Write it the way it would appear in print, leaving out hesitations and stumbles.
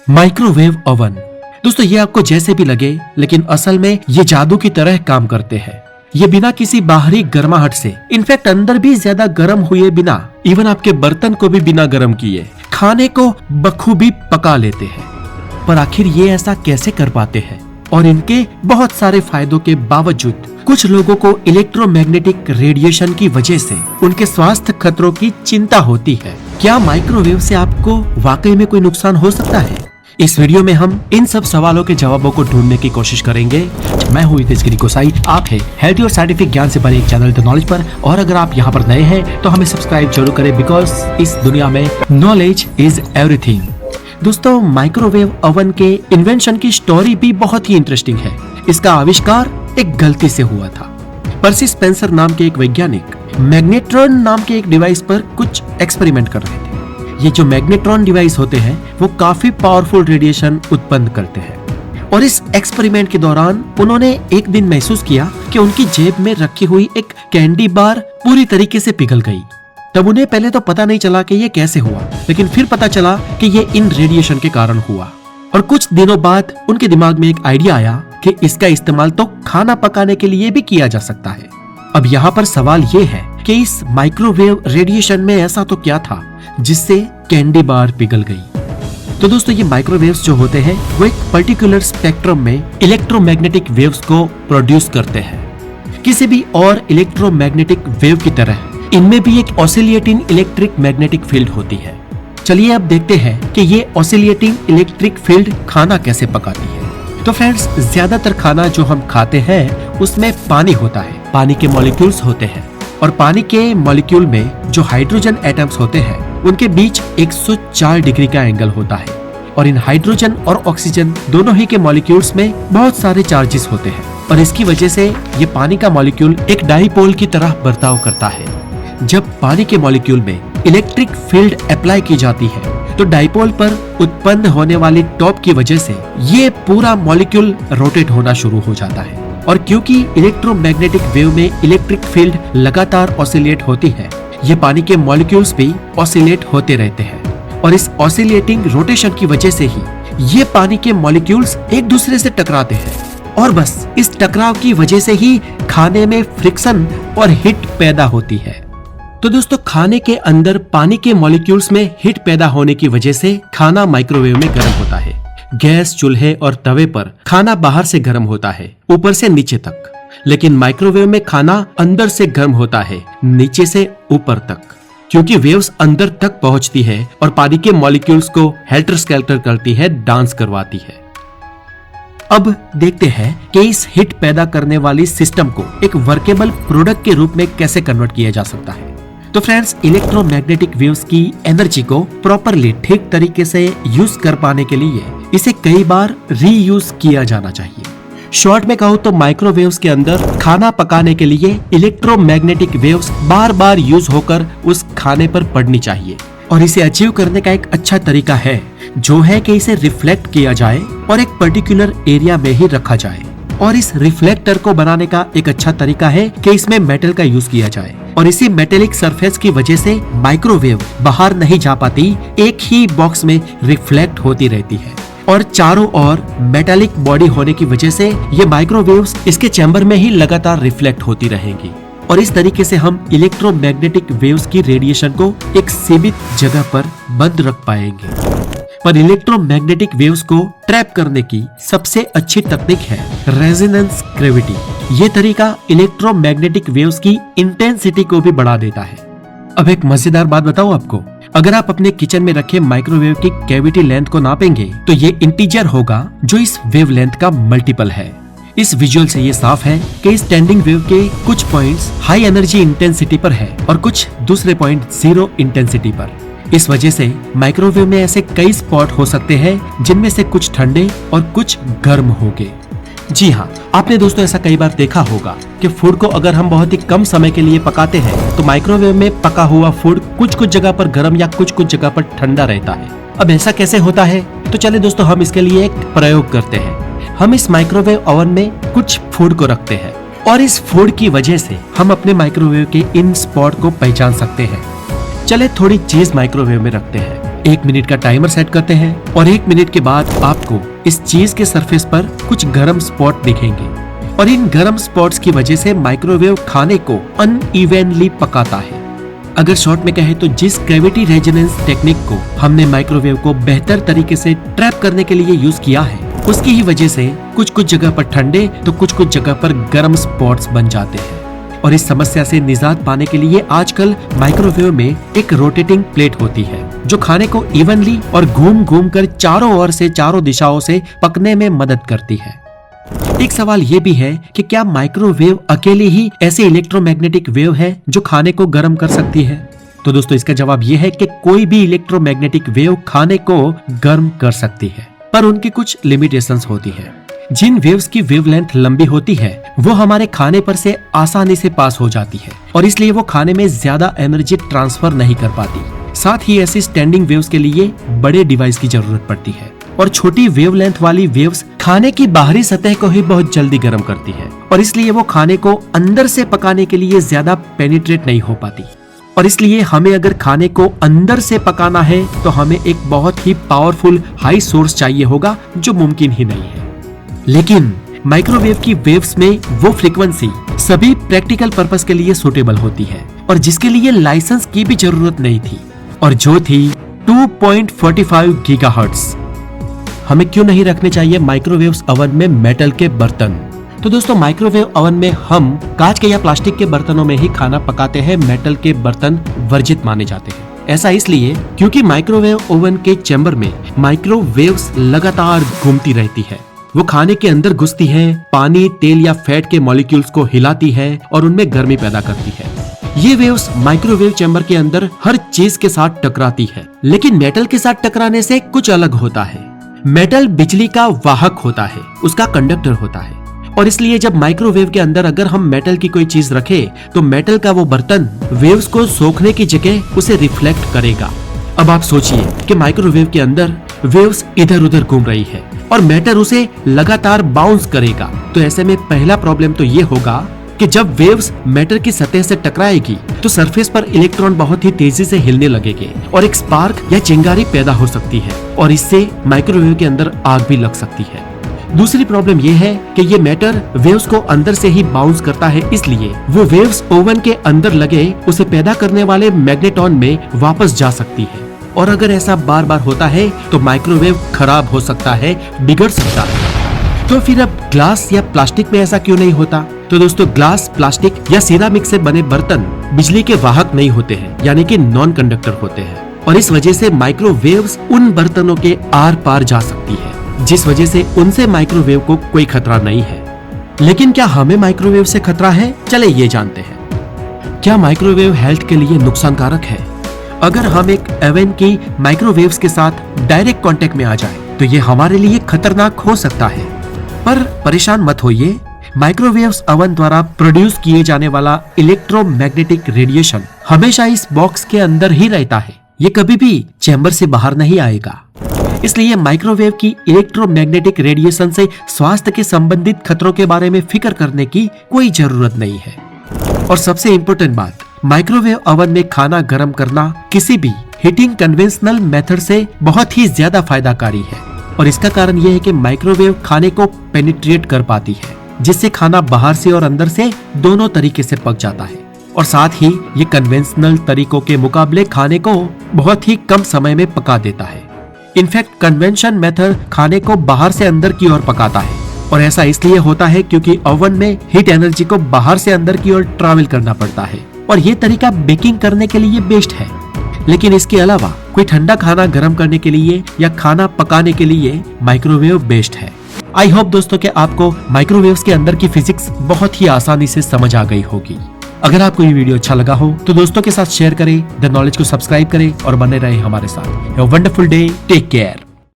Microwave oven. दोस्तों ये आपको जैसे भी लगे, लेकिन असल में ये जादू की तरह काम करते हैं। ये बिना किसी बाहरी गर्माहट से, इनफैक्ट अंदर भी ज्यादा गर्म हुए बिना, इवन आपके बर्तन को भी बिना गर्म किए खाने को बखूबी पका लेते हैं। पर आखिर ये ऐसा कैसे कर पाते हैं? और इनके बहुत सारे फायदों के बावजूद कुछ लोगों को इलेक्ट्रोमैग्नेटिक रेडिएशन की वजह से उनके स्वास्थ्य खतरों की चिंता होती है। क्या माइक्रोवेव से आपको वाकई में कोई नुकसान हो सकता है? इस वीडियो में हम इन सब सवालों के जवाबों को ढूंढने की कोशिश करेंगे। मैं हूँ हितेश गोसाई, आप है हेल्थी और साइंटिफिक ज्ञान से भरे एक चैनल द नॉलेज पर। और अगर आप यहाँ पर नए हैं तो हमें सब्सक्राइब जरूर करें, बिकॉज इस दुनिया में नॉलेज इज एवरीथिंग। दोस्तों माइक्रोवेव ओवन के इन्वेंशन की स्टोरी भी बहुत ही इंटरेस्टिंग है। इसका आविष्कार एक गलती से हुआ था। पर्सी स्पेंसर नाम के एक वैज्ञानिक मैग्नेट्रॉन नाम के एक डिवाइस पर कुछ एक्सपेरिमेंट कर रहे थे। ये जो मैग्नेट्रॉन डिवाइस होते हैं वो काफी पावरफुल रेडिएशन उत्पन्न करते हैं। और इस एक्सपेरिमेंट के दौरान उन्होंने एक दिन महसूस किया कि उनकी जेब में रखी हुई एक कैंडी बार पूरी तरीके से पिघल गई। तब उन्हें पहले तो पता नहीं चला कि ये कैसे हुआ, लेकिन फिर पता चला कि ये इन रेडिएशन के कारण हुआ। और कुछ दिनों बाद उनके दिमाग में एक आइडिया आया कि इसका इस्तेमाल तो खाना पकाने के लिए भी किया जा सकता है। अब यहाँ पर सवाल ये है कि इस माइक्रोवेव रेडिएशन में ऐसा तो क्या था जिससे कैंडी बार पिघल गई? तो दोस्तों ये माइक्रोवेव्स जो होते हैं वो एक पर्टिकुलर स्पेक्ट्रम में इलेक्ट्रोमैग्नेटिक वेव्स को प्रोड्यूस करते हैं। किसी भी और इलेक्ट्रोमैग्नेटिक वेव की तरह इनमें भी एक ऑसिलेटिंग इलेक्ट्रिक मैग्नेटिक फील्ड होती है। चलिए अब देखते हैं कि ये ऑसिलेटिंग इलेक्ट्रिक फील्ड खाना कैसे पकाती है। तो फ्रेंड्स, ज्यादातर खाना जो हम खाते हैं उसमें पानी होता है, पानी के मॉलिक्यूल्स होते हैं। और पानी के मॉलिक्यूल में जो हाइड्रोजन एटम्स होते हैं उनके बीच 104 डिग्री का एंगल होता है। और इन हाइड्रोजन और ऑक्सीजन दोनों ही के मॉलिक्यूल्स में बहुत सारे चार्जेस होते हैं। और इसकी वजह से ये पानी का मॉलिक्यूल एक डाइपोल की तरह बर्ताव करता है। जब पानी के मॉलिक्यूल में इलेक्ट्रिक फील्ड अप्लाई की जाती है तो डाइपोल पर उत्पन्न होने वाली टॉप की वजह से ये पूरा मॉलिक्यूल रोटेट होना शुरू हो जाता है। और क्योंकि इलेक्ट्रोमैग्नेटिक वेव में इलेक्ट्रिक फील्ड लगातार ऑसिलेट होती है, ये पानी के मॉलिक्यूल्स भी ऑसिलेट होते रहते हैं। और इस ऑसिलेटिंग रोटेशन की वजह से ही ये पानी के मॉलिक्यूल्स एक दूसरे से टकराते हैं। और बस इस टकराव की वजह से ही खाने में फ्रिक्शन और हीट पैदा होती है। तो दोस्तों खाने के अंदर पानी के मॉलिक्यूल्स में हीट पैदा होने की वजह से खाना माइक्रोवेव में गर्म होता है। गैस, चूल्हे और तवे पर खाना बाहर से गर्म होता है, ऊपर से नीचे तक। लेकिन माइक्रोवेव में खाना अंदर से गर्म होता है, नीचे से ऊपर तक, क्योंकि वेव्स अंदर तक पहुंचती है और पानी के मॉलिक्यूल्स को हेल्टर स्केल्टर करती है, डांस करवाती है। अब देखते हैं कि इस हीट पैदा करने वाली सिस्टम को एक वर्केबल प्रोडक्ट के रूप में कैसे कन्वर्ट किया जा सकता है। तो फ्रेंड्स, इलेक्ट्रोमैग्नेटिक वेव्स की एनर्जी को प्रॉपरली ठीक तरीके से यूज कर पाने के लिए इसे कई बार रीयूज किया जाना चाहिए। शॉर्ट में कहूँ तो माइक्रोवेव्स के अंदर खाना पकाने के लिए इलेक्ट्रोमैग्नेटिक वेव्स बार बार यूज होकर उस खाने पर पड़नी चाहिए। और इसे अचीव करने का एक अच्छा तरीका है जो है कि इसे रिफ्लेक्ट किया जाए और एक पर्टिकुलर एरिया में ही रखा जाए। और इस रिफ्लेक्टर को बनाने का एक अच्छा तरीका है कि इसमें मेटल का यूज किया जाए। और इसी मेटेलिक सरफेस की वजह से माइक्रोवेव बाहर नहीं जा पाती, एक ही बॉक्स में रिफ्लेक्ट होती रहती है। और चारों ओर मेटालिक बॉडी होने की वजह से ये माइक्रोवेव्स इसके चैम्बर में ही लगातार रिफ्लेक्ट होती रहेंगी। और इस तरीके से हम इलेक्ट्रोमैग्नेटिक वेव्स की रेडिएशन को एक सीमित जगह पर बंद रख पाएंगे। पर इलेक्ट्रोमैग्नेटिक वेव्स को ट्रैप करने की सबसे अच्छी तकनीक है रेजोनेंस ग्रेविटी। ये तरीका इलेक्ट्रोमैग्नेटिक वेव्स की इंटेंसिटी को भी बढ़ा देता है। अब एक मजेदार बात बताऊं आपको, अगर आप अपने किचन में रखे माइक्रोवेव की कैविटी लेंथ को नापेंगे तो ये इंटीजर होगा जो इस वेव लेंथ का मल्टीपल है। इस विजुअल से ये साफ है कि इस स्टैंडिंग वेव के कुछ पॉइंट्स हाई एनर्जी इंटेंसिटी पर है और कुछ दूसरे पॉइंट जीरो इंटेंसिटी पर। इस वजह से माइक्रोवेव में ऐसे कई स्पॉट हो सकते हैं जिनमें से कुछ ठंडे और कुछ गर्म होंगे। जी हाँ, आपने दोस्तों ऐसा कई बार देखा होगा कि फूड को अगर हम बहुत ही कम समय के लिए पकाते हैं तो माइक्रोवेव में पका हुआ फूड कुछ कुछ जगह पर गर्म या कुछ कुछ जगह पर ठंडा रहता है। अब ऐसा कैसे होता है? तो चलिए दोस्तों हम इसके लिए एक प्रयोग करते हैं। हम इस माइक्रोवेव ओवन में कुछ फूड को रखते हैं और इस फूड की वजह से हम अपने माइक्रोवेव के इन स्पॉट को पहचान सकते हैं। चले थोड़ी चीज माइक्रोवेव में रखते हैं 1 मिनट का टाइमर सेट करते हैं और 1 मिनट के बाद आपको इस चीज के सरफेस पर कुछ गर्म स्पॉट दिखेंगे और इन गर्म स्पॉट्स की वजह से माइक्रोवेव खाने को अनइवनली पकाता है। अगर शॉर्ट में कहें तो जिस कैविटी रेजोनेंस टेक्निक को हमने माइक्रोवेव को बेहतर तरीके से ट्रैप करने के लिए यूज किया है, उसकी ही वजह से कुछ जगह पर ठंडे तो कुछ जगह पर गर्म स्पॉट्स बन जाते हैं। और इस समस्या से निजात पाने के लिए आजकल माइक्रोवेव में एक रोटेटिंग प्लेट होती है जो खाने को इवनली और घूम घूम कर चारों ओर से चारों दिशाओं से पकने में मदद करती है। एक सवाल ये भी है कि क्या माइक्रोवेव अकेली ही ऐसी इलेक्ट्रोमैग्नेटिक वेव है जो खाने को गर्म कर सकती है? तो दोस्तों इसका जवाब ये है कि कोई भी इलेक्ट्रोमैग्नेटिक वेव खाने को गर्म कर सकती है, पर उनकी कुछ लिमिटेशंस होती है। जिन वेव्स की वेवलेंथ लंबी होती है वो हमारे खाने पर से आसानी से पास हो जाती है और इसलिए वो खाने में ज्यादा एनर्जी ट्रांसफर नहीं कर पाती। साथ ही ऐसी स्टैंडिंग वेव्स के लिए बड़े डिवाइस की जरूरत पड़ती है और छोटी वेवलेंथ वाली वेव्स खाने की बाहरी सतह को ही बहुत जल्दी गर्म करती है और इसलिए वो खाने को अंदर से पकाने के लिए ज्यादा पेनिट्रेट नहीं हो पाती। और इसलिए हमें अगर खाने को अंदर से पकाना है तो हमें एक बहुत ही पावरफुल हाई सोर्स चाहिए होगा जो मुमकिन ही नहीं है। लेकिन माइक्रोवेव की वेव्स में वो फ्रीक्वेंसी सभी प्रैक्टिकल पर्पस के लिए सूटेबल होती है और जिसके लिए लाइसेंस की भी जरूरत नहीं थी और जो थी 2.45 गीगाहर्ट्ज। हमें क्यों नहीं रखने चाहिए माइक्रोवेव ओवन में मेटल के बर्तन? तो दोस्तों माइक्रोवेव ओवन में हम कांच के या प्लास्टिक के बर्तनों में ही खाना पकाते हैं, मेटल के बर्तन वर्जित माने जाते हैं। ऐसा इसलिए क्योंकि माइक्रोवेव ओवन के चैम्बर में माइक्रोवेव्स लगातार घूमती रहती है। वो खाने के अंदर घुसती है, पानी, तेल या फैट के मॉलिक्यूल्स को हिलाती है और उनमें गर्मी पैदा करती है। ये वेव्स माइक्रोवेव चैम्बर के अंदर हर चीज के साथ टकराती है, लेकिन मेटल के साथ टकराने से कुछ अलग होता है। मेटल बिजली का वाहक होता है, उसका कंडक्टर होता है और इसलिए जब माइक्रोवेव के अंदर अगर हम मेटल की कोई चीज रखें तो मेटल का वो बर्तन वेव्स को सोखने की जगह उसे रिफ्लेक्ट करेगा। अब आप सोचिए कि माइक्रोवेव के अंदर वेव्स इधर उधर घूम रही है और मेटल उसे लगातार बाउंस करेगा। तो ऐसे में पहला प्रॉब्लम तो ये होगा कि जब वेव्स मेटल की सतह से टकराएगी तो सरफेस पर इलेक्ट्रॉन बहुत ही तेजी से हिलने लगेंगे और एक स्पार्क या चिंगारी पैदा हो सकती है और इससे माइक्रोवेव के अंदर आग भी लग सकती है। दूसरी प्रॉब्लम यह है कि ये मैटर वेव्स को अंदर से ही बाउंस करता है, इसलिए वो वेव्स ओवन के अंदर लगे उसे पैदा करने वाले मैग्नेटॉन में वापस जा सकती है और अगर ऐसा बार बार होता है तो माइक्रोवेव खराब हो सकता है, बिगड़ सकता है। तो फिर अब ग्लास या प्लास्टिक में ऐसा क्यों नहीं होता? तो दोस्तों ग्लास, प्लास्टिक या सिरामिक से बने बर्तन बिजली के वाहक नहीं होते हैं, यानी कि नॉन कंडक्टर होते हैं और इस वजह से माइक्रोवेव्स उन बर्तनों के आर पार जा सकती है, जिस वजह से उनसे माइक्रोवेव को कोई खतरा नहीं है। लेकिन क्या हमें माइक्रोवेव से खतरा है? चले ये जानते हैं। क्या माइक्रोवेव हेल्थ के लिए नुकसानकारक है? अगर हम एक ओवन की माइक्रोवेव्स के साथ डायरेक्ट कांटेक्ट में आ जाए तो ये हमारे लिए खतरनाक हो सकता है, पर परेशान मत होइए। माइक्रोवेव्स ओवन द्वारा प्रोड्यूस किए जाने वाला इलेक्ट्रोमैग्नेटिक रेडिएशन हमेशा इस बॉक्स के अंदर ही रहता है, ये कभी भी चैम्बर से बाहर नहीं आएगा। इसलिए माइक्रोवेव की इलेक्ट्रोमैग्नेटिक रेडिएशन से स्वास्थ्य के संबंधित खतरों के बारे में फिक्र करने की कोई जरूरत नहीं है। और सबसे इम्पोर्टेंट बात, माइक्रोवेव ओवन में खाना गर्म करना किसी भी हीटिंग कन्वेंशनल मेथड से बहुत ही ज्यादा फायदाकारी है और इसका कारण यह है कि माइक्रोवेव खाने को पेनिट्रेट कर पाती है, जिससे खाना बाहर से और अंदर से दोनों तरीके से पक जाता है और साथ ही ये कन्वेंशनल तरीकों के मुकाबले खाने को बहुत ही कम समय में पका देता है। इनफैक्ट कन्वेंशन मेथड खाने को बाहर से अंदर की ओर पकाता है और ऐसा इसलिए होता है क्योंकि ओवन में हीट एनर्जी को बाहर से अंदर की ओर ट्रैवल करना पड़ता है और ये तरीका बेकिंग करने के लिए बेस्ट है। लेकिन इसके अलावा कोई ठंडा खाना गर्म करने के लिए या खाना पकाने के लिए माइक्रोवेव बेस्ट है। आई होप दोस्तों कि आपको माइक्रोवेव्स के अंदर की फिजिक्स बहुत ही आसानी से समझ आ गई होगी। अगर आपको ये वीडियो अच्छा लगा हो तो दोस्तों के साथ शेयर करें, द नॉलेज को सब्सक्राइब करें और बने रहे हमारे साथ। Have a wonderful day, take care.